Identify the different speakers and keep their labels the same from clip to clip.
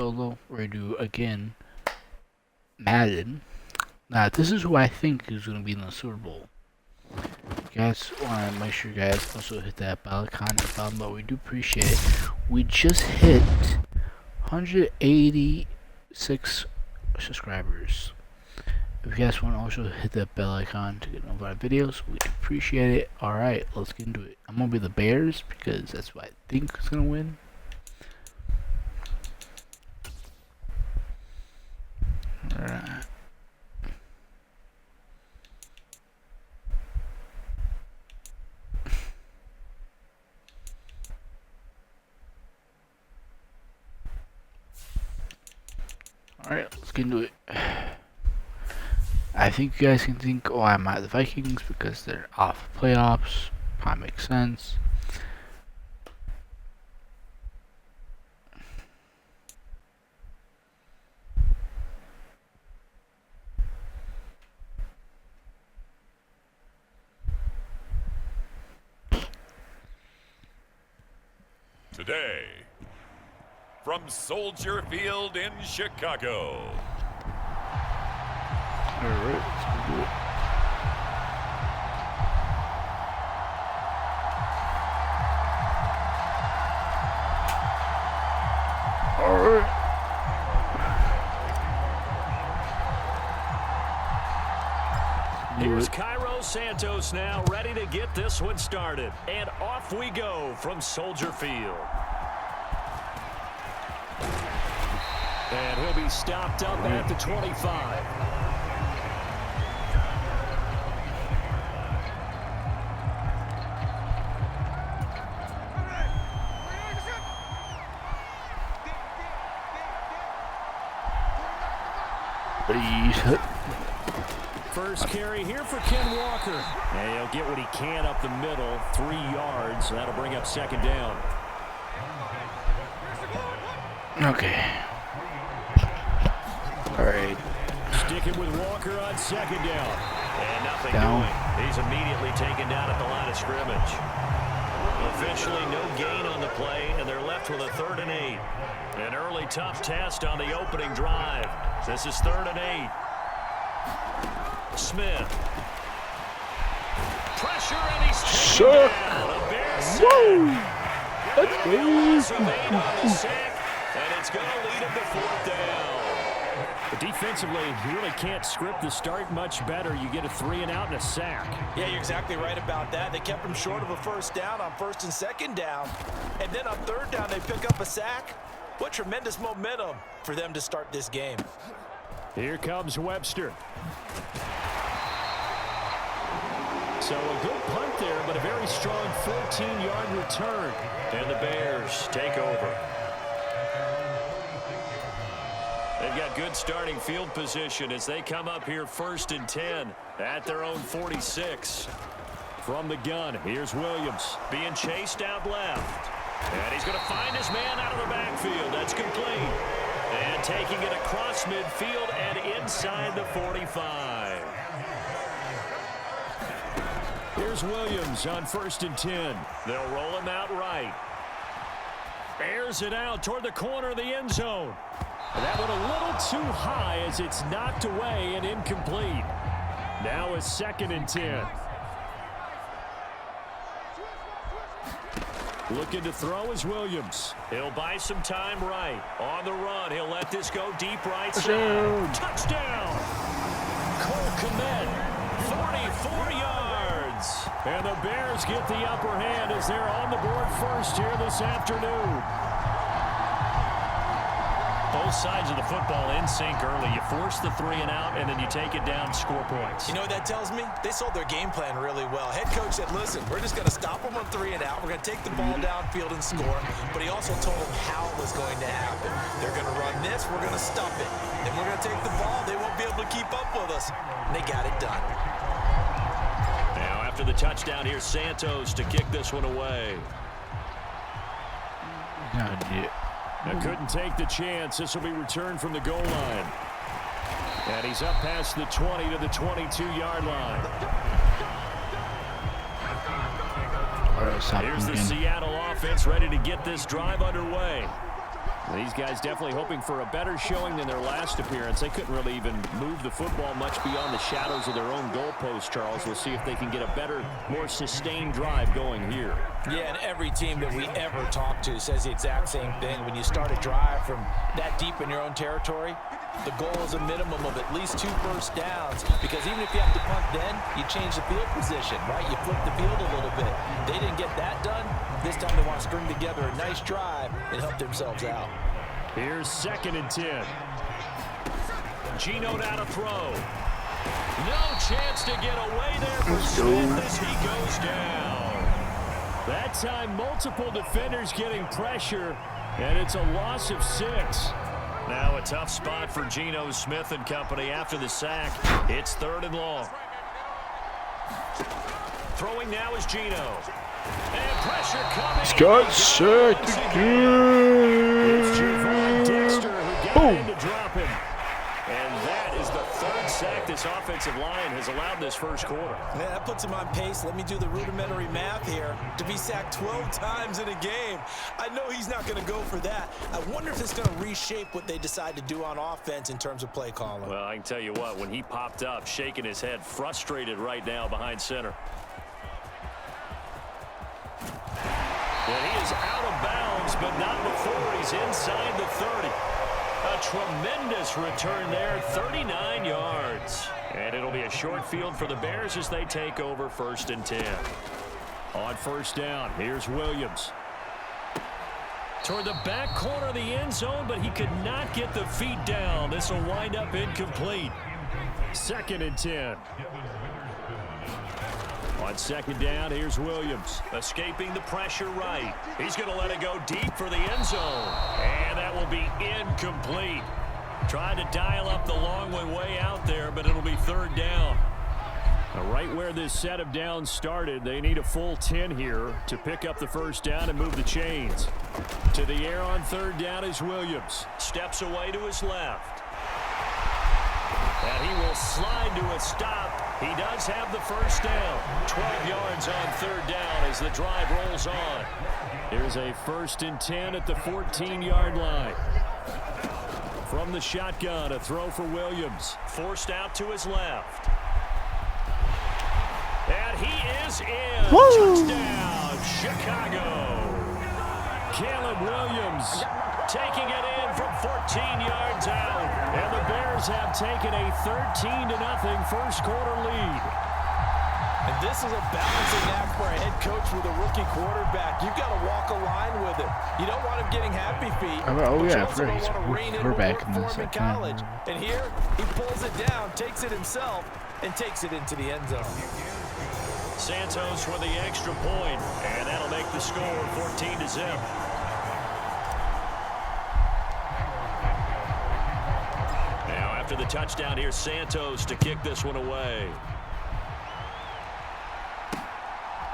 Speaker 1: solo. We're gonna do again Madden. Now this is who I think is gonna be in the Super Bowl. You guys want to make sure you guys also hit that bell icon down below. We do appreciate it. We just hit 186 subscribers. If you guys want to also hit that bell icon to get notified videos, we appreciate it. Alright, let's get into it. I'm gonna be the Bears because that's what I think is gonna win. Alright. Alright, let's get into it. I think you guys can think, oh, I'm at the Vikings because they're off playoffs. Probably makes sense.
Speaker 2: Today, from Soldier Field in Chicago.
Speaker 1: Alright, let's do it. Alright.
Speaker 3: Here's Cairo Santos now, ready to get this one started. And off we go from Soldier Field. And he'll be stopped up at the 25. First carry here for Ken Walker. And he'll get what he can up the middle, 3 yards. That'll bring up second down.
Speaker 1: Okay. Alright.
Speaker 3: Sticking with Walker on second down.
Speaker 4: And nothing
Speaker 1: Down.
Speaker 4: doing. He's immediately taken down at the line of scrimmage. Officially no gain on the play, and they're left with a 3rd and 8. An early tough test on the opening drive. This is 3rd and 8. Smith. Pressure, and he's taken down. A Bears sack.
Speaker 1: Let's go.
Speaker 4: And it's going to lead him to 4th down.
Speaker 3: But defensively, you really can't script the start much better. You get a 3 and out and a sack.
Speaker 5: Yeah, you're exactly right about that. They kept him short of a 1st down on 1st and 2nd down. And then on 3rd down, they pick up a sack. What tremendous momentum for them to start this game.
Speaker 3: Here comes Webster. So a good punt there, but a very strong 14-yard return.
Speaker 4: And the Bears take over. They've got good starting field position as they come up here 1st and 10 at their own 46.
Speaker 3: From the gun, here's Williams.
Speaker 4: Being chased out left. And he's going to find his man out of the backfield. That's complete. And taking it across midfield and inside the 45.
Speaker 3: Here's Williams on 1st and 10.
Speaker 4: They'll roll him out right.
Speaker 3: Airs it out toward the corner of the end zone. That one a little too high as it's knocked away and incomplete. Now a 2nd and 10. Looking to throw is Williams.
Speaker 4: He'll buy some time right. On the run, he'll let this go deep right side. Touchdown!
Speaker 3: Cole Kmet, 44 yards. And the Bears get the upper hand as they're on the board first here this afternoon.
Speaker 4: Both sides of the football in sync early. You force the 3 and out, and then you take it down, score points.
Speaker 5: You know what that tells me? They sold their game plan really well. Head coach said, listen, we're just going to stop them on 3 and out. We're going to take the ball downfield and score. But he also told them how it was going to happen. They're going to run this. We're going to stop it. Then we're going to take the ball. They won't be able to keep up with us. And they got it done.
Speaker 4: Now after the touchdown, here's Santos to kick this one away.
Speaker 3: I couldn't take the chance. This will be returned from the goal line. And he's up past the 20 to the 22-yard line.
Speaker 4: Here's the Seattle offense ready to get this drive underway.
Speaker 3: These guys definitely hoping for a better showing than their last appearance. They couldn't really even move the football much beyond the shadows of their own goalpost, Charles. We'll see if they can get a better, more sustained drive going here.
Speaker 5: Yeah, and every team that we ever talk to says the exact same thing. When you start a drive from that deep in your own territory, the goal is a minimum of at least 2 first downs, because even if you have to punt then, you change the field position, right? You flip the field a little bit. They didn't get that done. This time they want to string together a nice drive and help themselves out.
Speaker 3: Here's 2nd and 10. Geno now to throw. No chance to get away there for Smith as he goes down. That time, multiple defenders getting pressure, and it's a loss of 6. Now a tough spot for Geno Smith and company after the sack. It's 3rd and long. Throwing now is Geno. And pressure coming.
Speaker 1: Scott sacked again.
Speaker 3: It's Javon Dexter who got in to drop him. And that is the 3rd sack this offensive line has allowed this first quarter.
Speaker 5: Yeah, that puts him on pace. Let me do the rudimentary math here. To be sacked 12 times in a game, I know he's not going to go for that. I wonder if it's going to reshape what they decide to do on offense in terms of play calling.
Speaker 3: Well, I can tell you what, when he popped up, shaking his head, frustrated right now behind center. And he is out of bounds, but not before he's inside the 30. A tremendous return there, 39 yards. And it'll be a short field for the Bears as they take over 1st and 10. On 1st down, here's Williams. Toward the back corner of the end zone, but he could not get the feet down. This will wind up incomplete. 2nd and 10. On 2nd down, here's Williams. Escaping the pressure right. He's going to let it go deep for the end zone. And that will be incomplete. Trying to dial up the long way out there, but it'll be 3rd down. Now, right where this set of downs started, they need a full 10 here to pick up the 1st down and move the chains. To the air on 3rd down is Williams. Steps away to his left. And he will slide to a stop. He does have the 1st down. 12 yards on 3rd down as the drive rolls on. Here's a 1st and 10 at the 14-yard line. From the shotgun, a throw for Williams. Forced out to his left. And he is in.
Speaker 1: Woo!
Speaker 3: Touchdown, Chicago. Caleb Williams taking it in from 14 yards out. And the Bears have taken a 13-0 first quarter lead.
Speaker 5: And this is a balancing act for a head coach with a rookie quarterback. You've got to walk a line with him. You don't want him getting happy feet.
Speaker 1: Oh yeah,
Speaker 5: I forgot
Speaker 1: he's a quarterback in this
Speaker 5: college. And here, he pulls it down, takes it himself, and takes it into the end zone.
Speaker 3: Santos for the extra point, and that'll make the score 14-0. Now after the touchdown, here's Santos to kick this one away.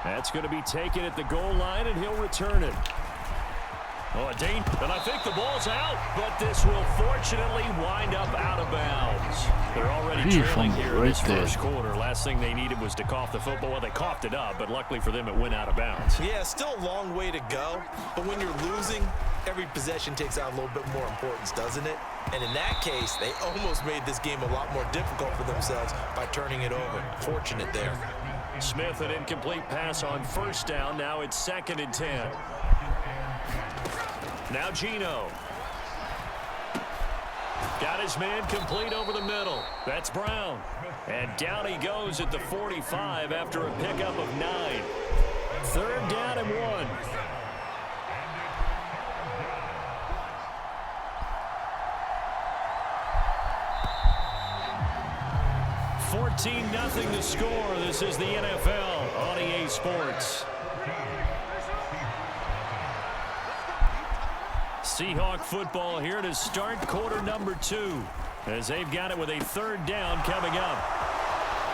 Speaker 3: That's going to be taken at the goal line, and he'll return it. Oh, a danger. And I think the ball's out, but this will fortunately wind up out of bounds. They're already trailing here in this first quarter. Last thing they needed was to cough the football. Well, they coughed it up, but luckily for them, it went out of bounds.
Speaker 5: Yeah, still a long way to go, but when you're losing, every possession takes on a little bit more importance, doesn't it? And in that case, they almost made this game a lot more difficult for themselves by turning it over. Fortunate there.
Speaker 3: Smith, an incomplete pass on 1st down. Now it's 2nd and 10. Now Geno. Got his man complete over the middle. That's Brown. And down he goes at the 45 after a pickup of 9. 3rd down and 1. $14-0 to score. This is the NFL on EA Sports. Seahawk football here to start quarter number 2 as they've got it with a 3rd down coming up.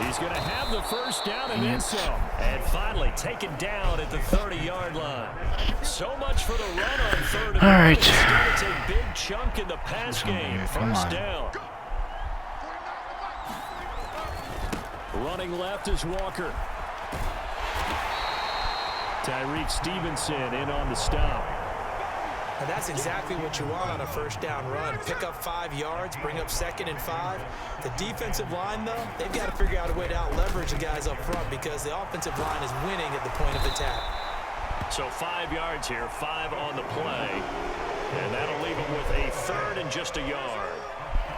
Speaker 3: He's going to have the 1st down and then some. And finally taken down at the 30-yard line. So much for the run on 3rd and 1.
Speaker 1: All right.
Speaker 3: It's a big chunk in the pass game. 1st down. Running left is Walker. Tyreek Stevenson in on the stop.
Speaker 5: And that's exactly what you want on a first down run. Pick up 5 yards, bring up 2nd and 5. The defensive line, though, they've got to figure out a way to out-leverage the guys up front because the offensive line is winning at the point of attack.
Speaker 3: So 5 yards here, 5 on the play. And that'll leave them with a 3rd and just a yard.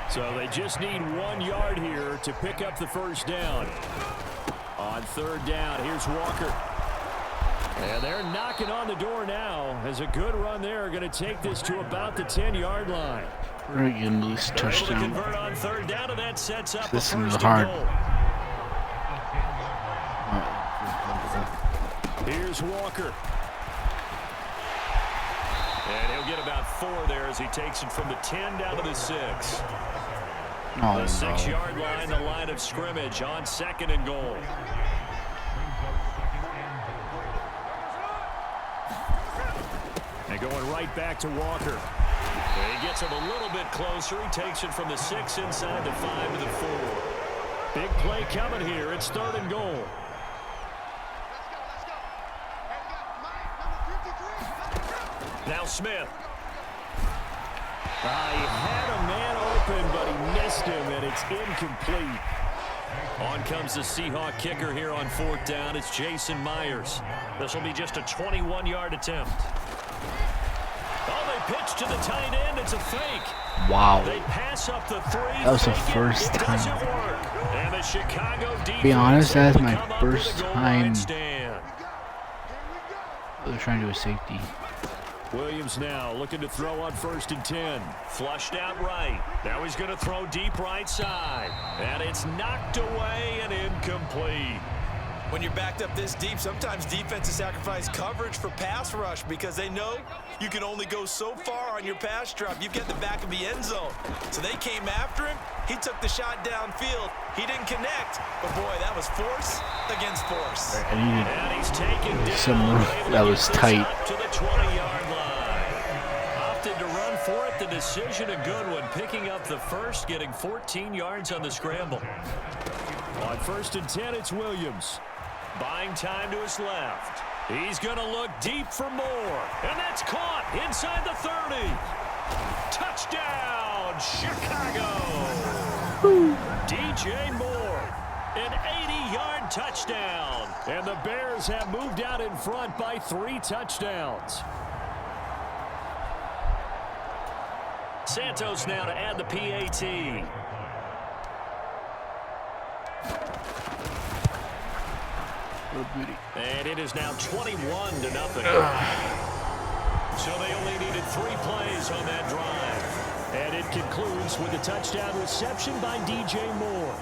Speaker 3: So they just need 1 yard here to pick up the first down. On 3rd down, here's Walker. And they're knocking on the door now as a good run there. Going to take this to about the 10-yard line.
Speaker 1: We're going to lose touchdown.
Speaker 3: Able to convert on 3rd down, and that sets up
Speaker 1: This
Speaker 3: a
Speaker 1: is
Speaker 3: first
Speaker 1: hard.
Speaker 3: and goal. Here's Walker. And he'll get about 4 there as he takes it from the 10 down to the 6.
Speaker 1: Oh,
Speaker 3: The 6
Speaker 1: no.
Speaker 3: yard line, the line of scrimmage on 2nd and goal. And going right back to Walker. And he gets him a little bit closer. He takes it from the 6 inside the 5 to the 4. Big play coming here. It's 3rd and goal. Now Smith. He had a man open, but he missed him, and it's incomplete. On comes the Seahawk kicker here on 4th down. It's Jason Myers. This will be just a 21-yard attempt. Oh, they pitch to the tight end. It's a fake.
Speaker 1: Wow.
Speaker 3: They pass up the 3.
Speaker 1: That was the first
Speaker 3: It
Speaker 1: time.
Speaker 3: doesn't work. And the Chicago defense
Speaker 1: To be honest, that's
Speaker 3: able to
Speaker 1: my
Speaker 3: come up with a
Speaker 1: first
Speaker 3: goal
Speaker 1: time.
Speaker 3: line stand.
Speaker 1: They're trying to do a safety.
Speaker 3: Williams now looking to throw on 1st and 10. Flushed out right. Now he's going to throw deep right side. And it's knocked away and incomplete.
Speaker 5: When you're backed up this deep, sometimes defenses sacrifice coverage for pass rush because they know you can only go so far on your pass drop. You've got the back of the end zone. So they came after him. He took the shot downfield. He didn't connect. But, boy, that was force against force.
Speaker 1: I needed
Speaker 3: And he's taken down.
Speaker 1: some room that was tight.
Speaker 3: To the 20-yard line. Opted to run for it. The decision a good one. Picking up the first, getting 14 yards on the scramble. On 1st and 10, it's Williams. Buying time to his left. He's going to look deep for more. And that's caught inside the 30. Touchdown, Chicago. DJ Moore. An 80-yard touchdown. And the Bears have moved out in front by 3 touchdowns. Santos now to add the PAT. And it is now 21-0. So they only needed 3 plays on that drive. And it concludes with a touchdown reception by DJ Moore.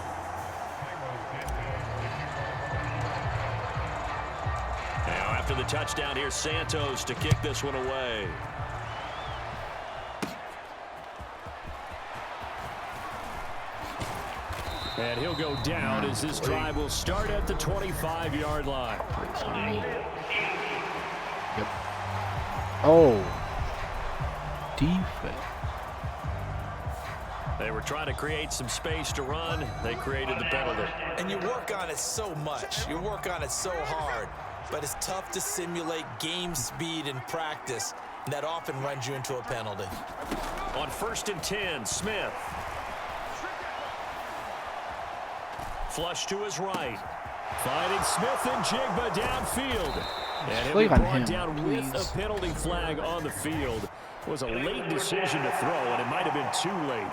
Speaker 3: Now after the touchdown, here's Santos to kick this one away. And he'll go down as this drive will start at the 25-yard line.
Speaker 1: Yep. Oh. Defense.
Speaker 3: They were trying to create some space to run. They created the penalty.
Speaker 5: And you work on it so much. You work on it so hard. But it's tough to simulate game speed in practice. And that often runs you into a penalty.
Speaker 3: On 1st and 10, Smith. Flush to his right. Finding Smith and Jigba downfield. And he'll be
Speaker 1: Flag on
Speaker 3: brought
Speaker 1: him,
Speaker 3: down
Speaker 1: please.
Speaker 3: with a penalty flag on the field. It was a late decision to throw, and it might have been too late.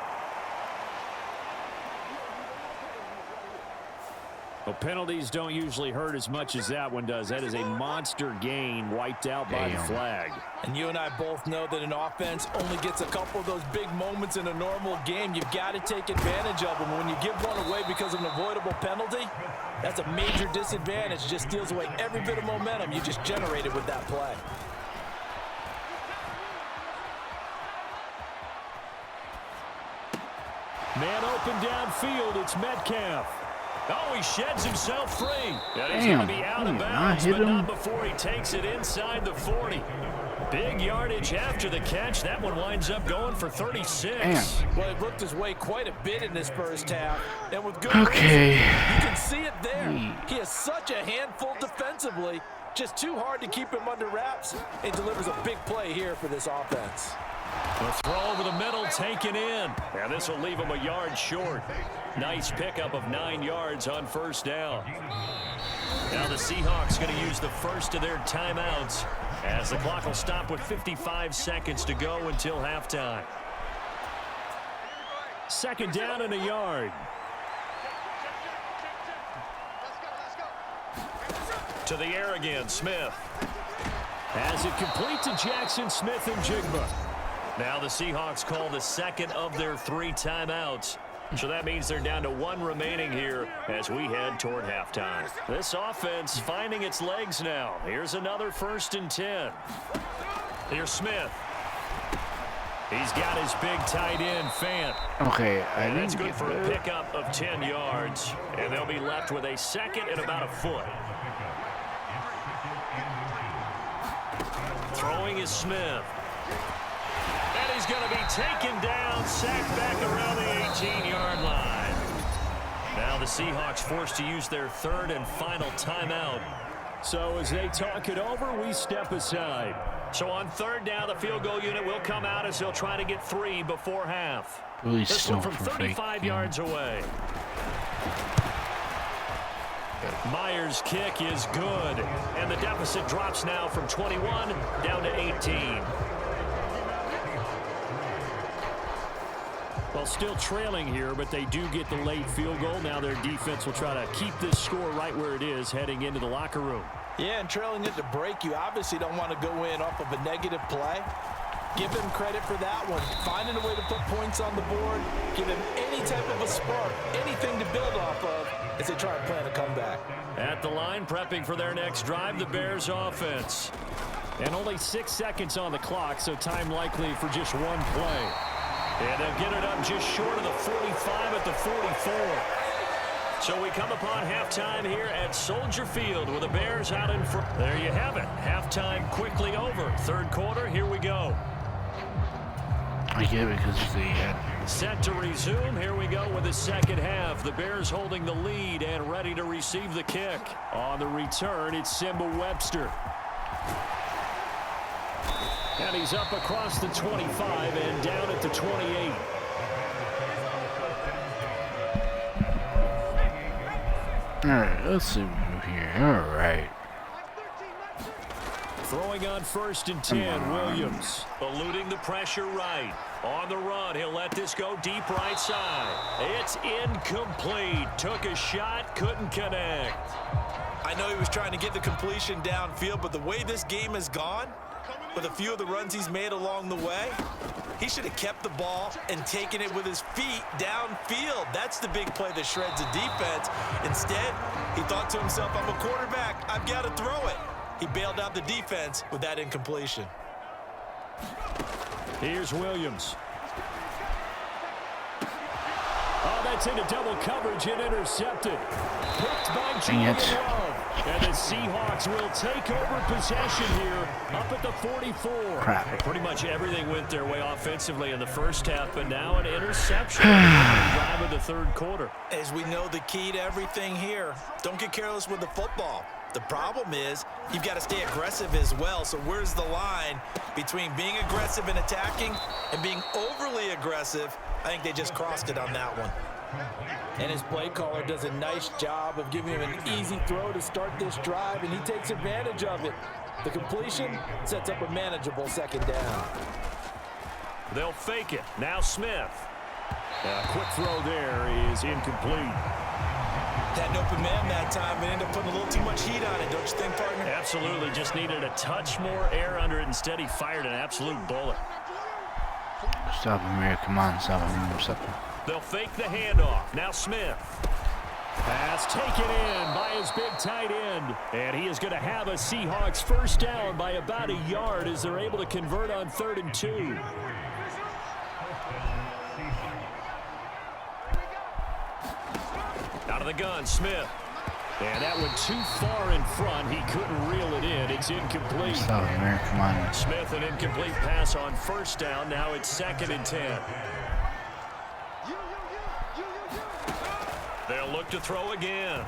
Speaker 3: Well, penalties don't usually hurt as much as that one does. That is a monster gain wiped out by the flag.
Speaker 5: And you and I both know that an offense only gets a couple of those big moments in a normal game. You've got to take advantage of them. When you give one away because of an avoidable penalty, that's a major disadvantage. Just steals away every bit of momentum you just generated with that play.
Speaker 3: Man open downfield. It's Metcalf. Oh, he sheds himself free. And he's
Speaker 1: Damn,
Speaker 3: going to be out of
Speaker 1: not
Speaker 3: bounds,
Speaker 1: hit
Speaker 3: but
Speaker 1: him.
Speaker 3: not before he takes it inside the 40. Big yardage after the catch. That one winds up going for 36.
Speaker 1: Damn.
Speaker 5: Well, he worked his way quite a bit in this first half. And with good
Speaker 1: Okay.
Speaker 5: reason. You can see it there.
Speaker 1: Hey.
Speaker 5: He is such a handful defensively. Just too hard to keep him under wraps, and delivers a big play here for this offense.
Speaker 3: The throw over the middle taken in. And this will leave him a yard short. Nice pickup of 9 yards on first down. Now the Seahawks going to use the first of their timeouts as the clock will stop with 55 seconds to go until halftime. Second down and a yard. To the air again, Smith. As it complete to Jackson Smith and Jigba. Now the Seahawks call the second of their 3 timeouts. So that means they're down to 1 remaining here as we head toward halftime. This offense finding its legs now. Here's another 1st and 10. Here's Smith. He's got his big tight end, Fant.
Speaker 1: Okay,
Speaker 3: and that's good for a pickup of 10 yards. And they'll be left with a second and about a foot. Throwing is Smith. And he's going to be taken down, sacked back around the 18-yard line. Now the Seahawks forced to use their 3rd and final timeout. So as they talk it over, we step aside. So on 3rd down, the field goal unit will come out as they'll try to get 3 before half.
Speaker 1: Really
Speaker 3: this one from 35 yards away. Myers' kick is good. And the deficit drops now from 21 down to 18. Well, still trailing here, but they do get the late field goal. Now their defense will try to keep this score right where it is heading into the locker room.
Speaker 5: Yeah, and trailing it to break, you obviously don't want to go in off of a negative play. Give him credit for that one. Finding a way to put points on the board. Give him any type of a spark, anything to build off of as they try to plan a comeback.
Speaker 3: At the line, prepping for their next drive, the Bears offense. And only 6 seconds on the clock, so time likely for just 1 play. And they'll get it up just short of the 45 at the 44. So we come upon halftime here at Soldier Field with the Bears out in front. There you have it. Halftime quickly over. 3rd quarter, here we go.
Speaker 1: I get it because they had...
Speaker 3: Set to resume. Here we go with the second half. The Bears holding the lead and ready to receive the kick. On the return, it's Simba Webster. And he's up across the 25 and down at the 28.
Speaker 1: Alright, let's see what we do here. Alright.
Speaker 3: Throwing on 1st and 10, Williams. Eluding the pressure right. On the run, he'll let this go deep right side. It's incomplete. Took a shot, couldn't connect.
Speaker 5: I know he was trying to get the completion downfield, but the way this game has gone, with a few of the runs he's made along the way, he should have kept the ball and taken it with his feet downfield. That's the big play that shreds the defense. Instead, he thought to himself, I'm a quarterback, I've got to throw it. He bailed out the defense with that incompletion.
Speaker 3: Here's Williams. Oh, that's into double coverage and intercepted. Picked by Julian Love. And the Seahawks will take over possession here up at the 44.
Speaker 1: Crap.
Speaker 3: Pretty much everything went their way offensively in the first half, but now an interception on the drive of the 3rd quarter.
Speaker 5: As we know, the key to everything here, don't get careless with the football. The problem is you've got to stay aggressive as well. So where's the line between being aggressive and attacking and being overly aggressive? I think they just crossed it on that one. And his play caller does a nice job of giving him an easy throw to start this drive, and he takes advantage of it. The completion sets up a manageable 2nd down.
Speaker 3: They'll fake it. Now Smith. A quick throw there is incomplete.
Speaker 5: Had an open man that time and ended up putting a little too much heat on it, don't you think, partner?
Speaker 3: Absolutely. Just needed a touch more air under it. Instead, he fired an absolute bullet.
Speaker 1: Stop him here. Come on, stop him. Stop him.
Speaker 3: They'll fake the handoff. Now Smith. Pass taken in by his big tight end. And he is going to have a Seahawks 1st down by about a yard as they're able to convert on 3rd and 2. Out of the gun, Smith. And that went too far in front. He couldn't reel it in. It's incomplete.
Speaker 1: Stop him here. Come on.
Speaker 3: Smith, an incomplete pass on 1st down. Now it's 2nd and 10. They'll look to throw again.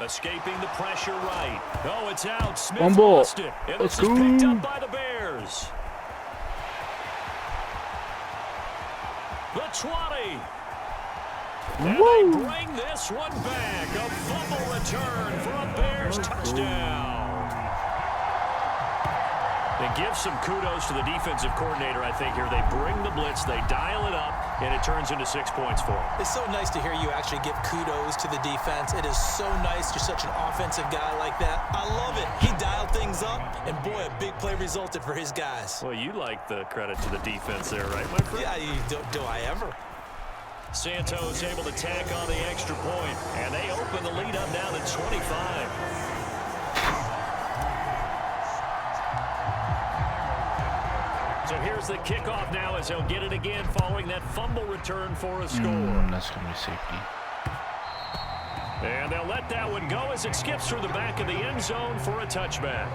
Speaker 3: Escaping the pressure right. Oh, it's out. Smith
Speaker 1: Fumble.
Speaker 3: lost it. And this is picked up by the Bears. The 20. And they bring this one back. A fumble return for a Bears touchdown. And give some kudos to the defensive coordinator, I think, here. They bring the blitz, they dial it up, and it turns into 6 points for them.
Speaker 5: It's so nice to hear you actually give kudos to the defense. It is so nice. You're such an offensive guy like that. I love it. He dialed things up, and boy, a big play resulted for his guys.
Speaker 3: Well, you like the credit to the defense there, right, my friend?
Speaker 5: Yeah, do I ever?
Speaker 3: Santos able to tack on the extra point, and they open the lead up now to 25. So here's the kickoff now as he'll get it again following that fumble return for a score.
Speaker 1: That's going to be safety.
Speaker 3: And they'll let that one go as it skips through the back of the end zone for a touchback.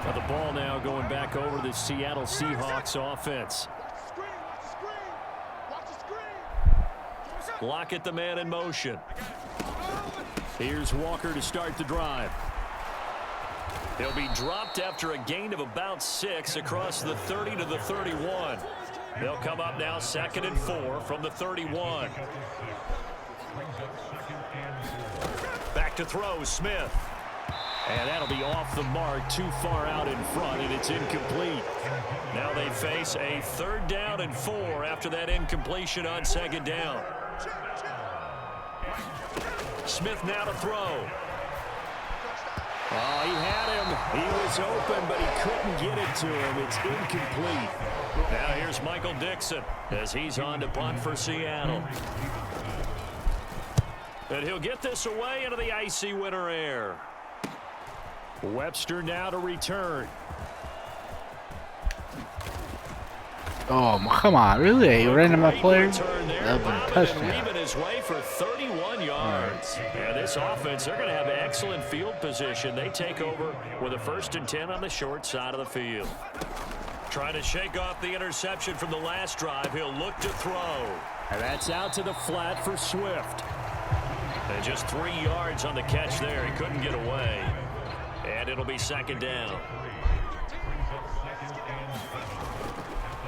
Speaker 3: Now the ball now going back over to the Seattle Seahawks offense. Lockett, the man in motion. Here's Walker to start the drive. He'll be dropped after a gain of about 6 across the 30 to the 31. They'll come up now 2nd and 4 from the 31. Back to throw, Smith. And that'll be off the mark, too far out in front, and it's incomplete. Now they face a 3rd down and 4 after that incompletion on 2nd down. Smith now to throw. Oh, he had him. He was open, but he couldn't get it to him. It's incomplete. Now here's Michael Dixon as he's on to punt for Seattle. And he'll get this away into the icy winter air. Webster now to return.
Speaker 1: Oh, come on. Really? You ran into my player?
Speaker 3: That
Speaker 1: would have been a touchdown.
Speaker 3: Weaving his way for 31 yards. And this offense, they're going to have excellent field position. They take over with a 1st and 10 on the short side of the field. Trying to shake off the interception from the last drive. He'll look to throw. And that's out to the flat for Swift. And just 3 yards on the catch there. He couldn't get away. And it'll be 2nd down.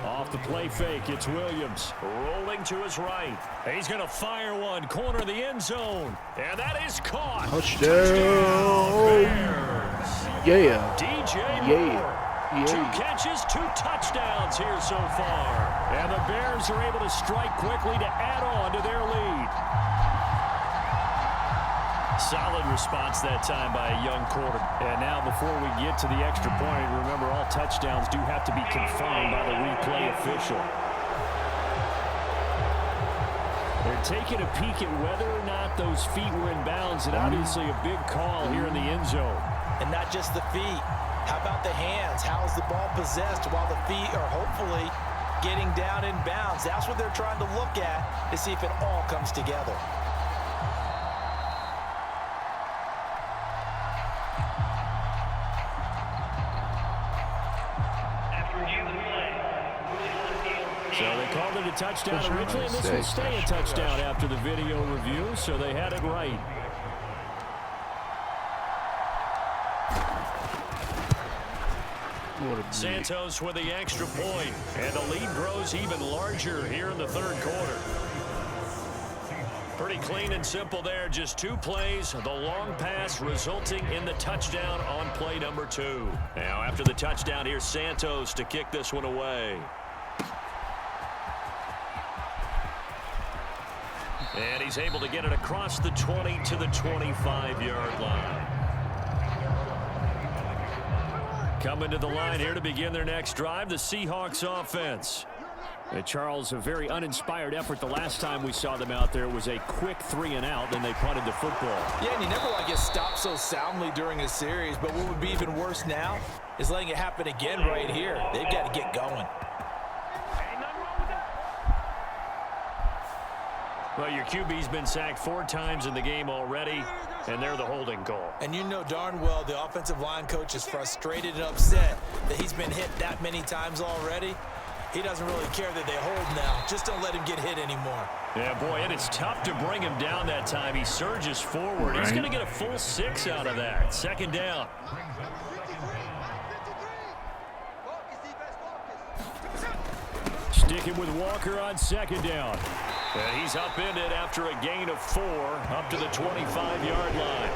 Speaker 3: Off the play fake, it's Williams rolling to his right. He's going to fire one, corner of the end zone, and that is caught.
Speaker 1: Touchdown! Yeah.
Speaker 3: DJ Moore.
Speaker 1: Yeah.
Speaker 3: 2 catches, 2 touchdowns here so far. And the Bears are able to strike quickly to add on to their lead. Solid response that time by a young quarterback. And now before we get to the extra point, remember all touchdowns do have to be confirmed by the replay official. They're taking a peek at whether or not those feet were in bounds, and obviously a big call here in the end zone.
Speaker 5: And not just the feet. How about the hands? How is the ball possessed while the feet are hopefully getting down in bounds? That's what they're trying to look at to see if it all comes together.
Speaker 3: So they called it a touchdown originally, and this will stay a touchdown after the video review, so they had it right. Santos with the extra point, and the lead grows even larger here in the 3rd quarter. Pretty clean and simple there, just 2 plays, the long pass resulting in the touchdown on play number 2. Now after the touchdown, here's Santos to kick this one away. And he's able to get it across the 20 to the 25-yard line. Coming to the line here to begin their next drive, the Seahawks offense. And Charles, a very uninspired effort the last time we saw them out there was a quick 3-and-out, then they punted the football.
Speaker 5: Yeah, and you never want to get stopped so soundly during a series, but what would be even worse now is letting it happen again right here. They've got to get going.
Speaker 3: Well, your QB's been sacked 4 times in the game already, and they're the holding call.
Speaker 5: And you know darn well the offensive line coach is frustrated and upset that he's been hit that many times already. He doesn't really care that they hold now. Just don't let him get hit anymore.
Speaker 3: Yeah, boy, and it's tough to bring him down that time. He surges forward. He's going to get a full 6 out of that. Second down. Sticking with Walker on second down. And he's upended after a gain of 4 up to the 25-yard line.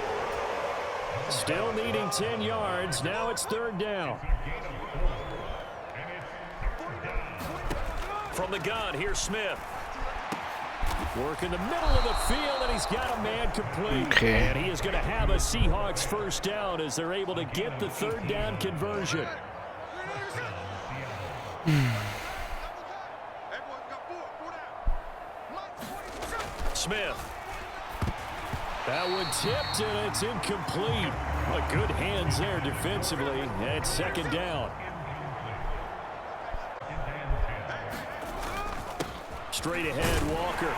Speaker 3: Still needing 10 yards. Now it's third down. From the gun, here's Smith. Work in the middle of the field, and he's got a man complete.
Speaker 1: Okay.
Speaker 3: And he is going to have a Seahawks first down as they're able to get the third down conversion. Smith. That one tipped, and it's incomplete. Good hands there defensively. And it's second down. Straight ahead, Walker.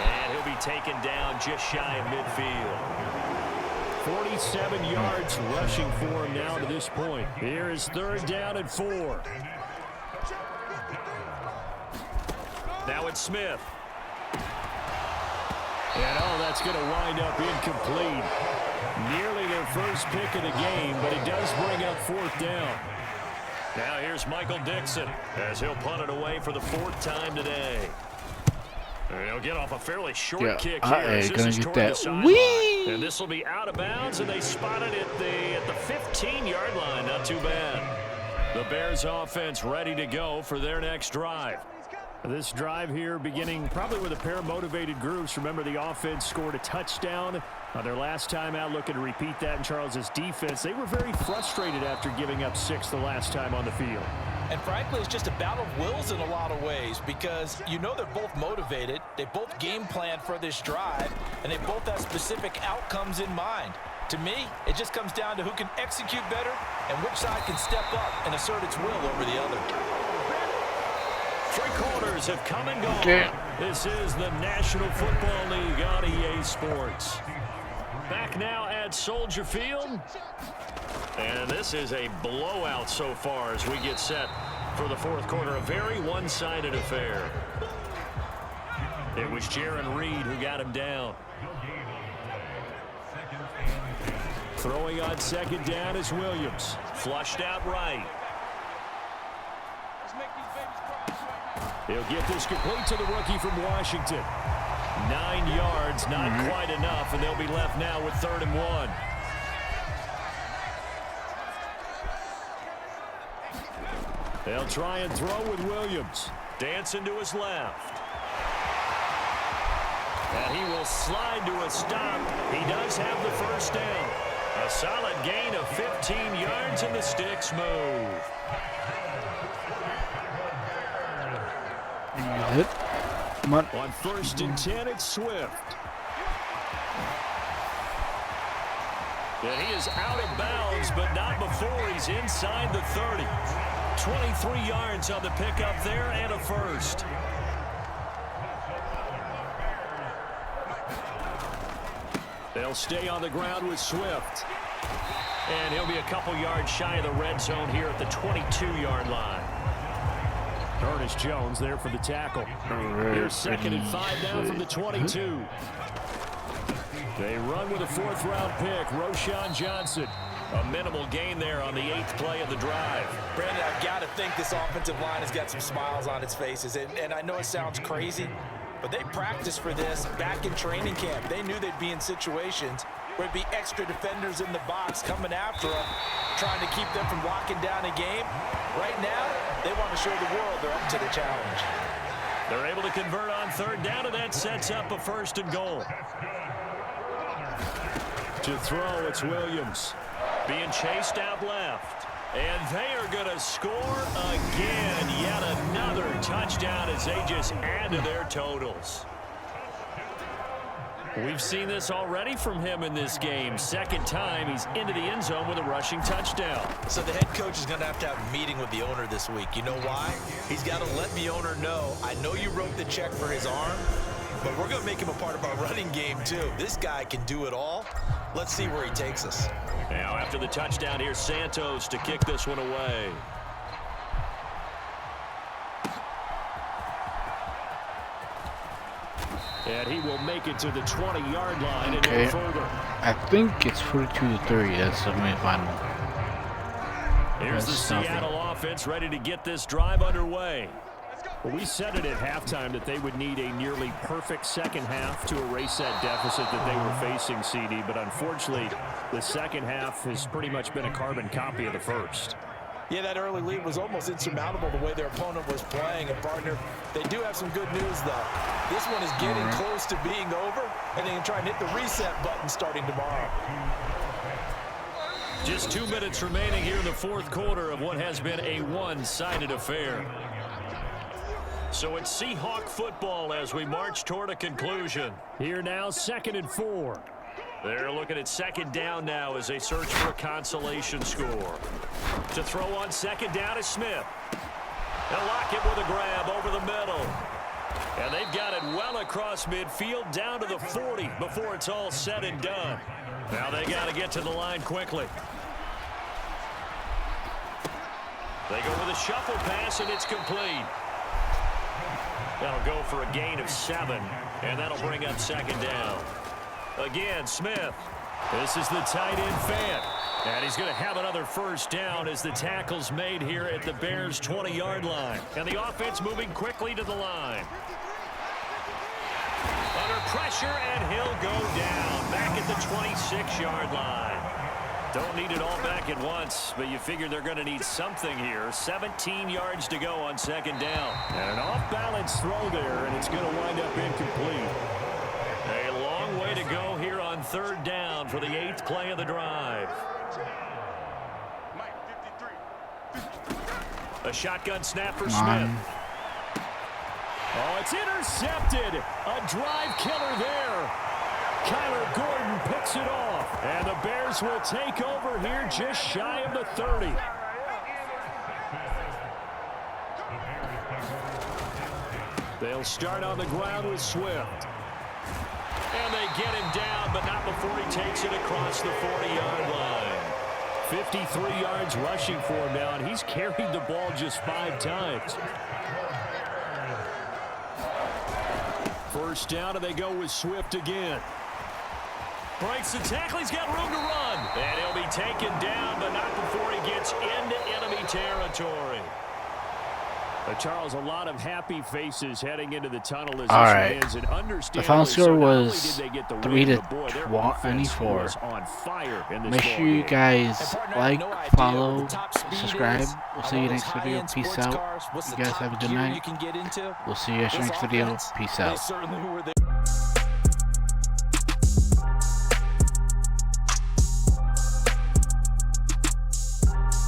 Speaker 3: And he'll be taken down just shy of midfield. 47 yards rushing for him now to this point. Here is third down and 4. Now it's Smith. And that's going to wind up incomplete. Nearly their first pick of the game, but it does bring up fourth down. Now here's Michael Dixon as he'll punt it away for the 4th time today. And he'll get off a fairly short kick here. This is toward the sideline. And this will be out of bounds, and they spot it at the 15-yard line. Not too bad. The Bears offense ready to go for their next drive. This drive here beginning probably with a pair of motivated groups. Remember, the offense scored a touchdown on their last time out, looking to repeat that in Charles's defense. They were very frustrated after giving up 6 the last time on the field.
Speaker 5: And frankly, it's just a battle of wills in a lot of ways because you know they're both motivated. They both game planned for this drive, and they both have specific outcomes in mind. To me, it just comes down to who can execute better and which side can step up and assert its will over the other.
Speaker 3: 3 quarters have come and gone.
Speaker 1: Okay.
Speaker 3: This is the National Football League on EA Sports. Back now at Soldier Field. And this is a blowout so far as we get set for the 4th quarter. A very one-sided affair. It was Jaron Reed who got him down. Throwing on second down is Williams. Flushed out right. He'll get this complete to the rookie from Washington. 9 yards, not quite enough, and they'll be left now with 3rd and 1. They'll try and throw with Williams. Dancing to his left. And he will slide to a stop. He does have the first down. A solid gain of 15 yards, and the sticks move.
Speaker 1: Come on.
Speaker 3: On 1st and 10, it's Swift. And he is out of bounds, but not before he's inside the 30. 23 yards on the pickup there and a first. They'll stay on the ground with Swift. And he'll be a couple yards shy of the red zone here at the 22-yard line. Ernest Jones there for the tackle. Here's 2nd and 5 now from the 22. They run with a 4th-round pick, Roschon Johnson. A minimal gain there on the 8th play of the drive.
Speaker 5: Brandon, I've got to think this offensive line has got some smiles on its faces. And I know it sounds crazy, but they practiced for this back in training camp. They knew they'd be in situations where it'd be extra defenders in the box coming after them, trying to keep them from locking down a game. Right now, they want to show the world they're up to the challenge.
Speaker 3: They're able to convert on 3rd down, and that sets up a 1st and goal. To throw, it's Williams. Being chased out left. And they are going to score again. Yet another touchdown as they just add to their totals. We've seen this already from him in this game. 2nd time he's into the end zone with a rushing touchdown.
Speaker 5: So the head coach is going to have a meeting with the owner this week. You know why? He's got to let the owner know, I know you wrote the check for his arm, but we're going to make him a part of our running game too. This guy can do it all. Let's see where he takes us.
Speaker 3: Now after the touchdown, here's Santos to kick this one away. And he will make it to the 20-yard line and
Speaker 1: Okay.
Speaker 3: no further.
Speaker 1: I think it's 42-30. That's the final.
Speaker 3: Here's the Seattle offense ready to get this drive underway. Well, we said it at halftime that they would need a nearly perfect second half to erase that deficit that they were facing, CD. But unfortunately, the second half has pretty much been a carbon copy of the first.
Speaker 5: Yeah, that early lead was almost insurmountable the way their opponent was playing. And, partner, they do have some good news, though. This one is getting close to being over, and they can try and hit the reset button starting tomorrow.
Speaker 3: Just 2 minutes remaining here in the fourth quarter of what has been a one-sided affair. So it's Seahawk football as we march toward a conclusion. Here now, 2nd and 4. They're looking at second down now as they search for a consolation score. To throw on second down is Smith. They'll lock him with a grab over the middle. And they've got it well across midfield down to the 40 before it's all said and done. Now they got to get to the line quickly. They go with a shuffle pass, and it's complete. That'll go for a gain of 7, and that'll bring up second down. Again, Smith. This is the tight end Fant. And he's going to have another first down as the tackle's made here at the Bears' 20-yard line. And the offense moving quickly to the line. Under pressure, and he'll go down back at the 26-yard line. Don't need it all back at once, but you figure they're going to need something here. 17 yards to go on second down. And an off-balance throw there, and it's going to wind up incomplete. A long way to go here on third down for the 8th play of the drive. A shotgun snap for Smith. Oh, it's intercepted. A drive killer there. Kyler Gordon picks it off. And the Bears will take over here just shy of the 30. They'll start on the ground with Swift. And they get him down, but not before he takes it across the 40-yard line. 53 yards rushing for him now, and he's carried the ball just 5 times. First down, and they go with Swift again. Breaks the tackle. He's got room to run. And he'll be taken down, but not before he gets into enemy territory. Charles, a lot of happy faces heading into the tunnel as this wins, and
Speaker 1: the final score was 3-24. Make sure you guys like, follow, subscribe. We'll see you next video. Peace out. You guys have a good night. We'll see you guys next video. Peace out.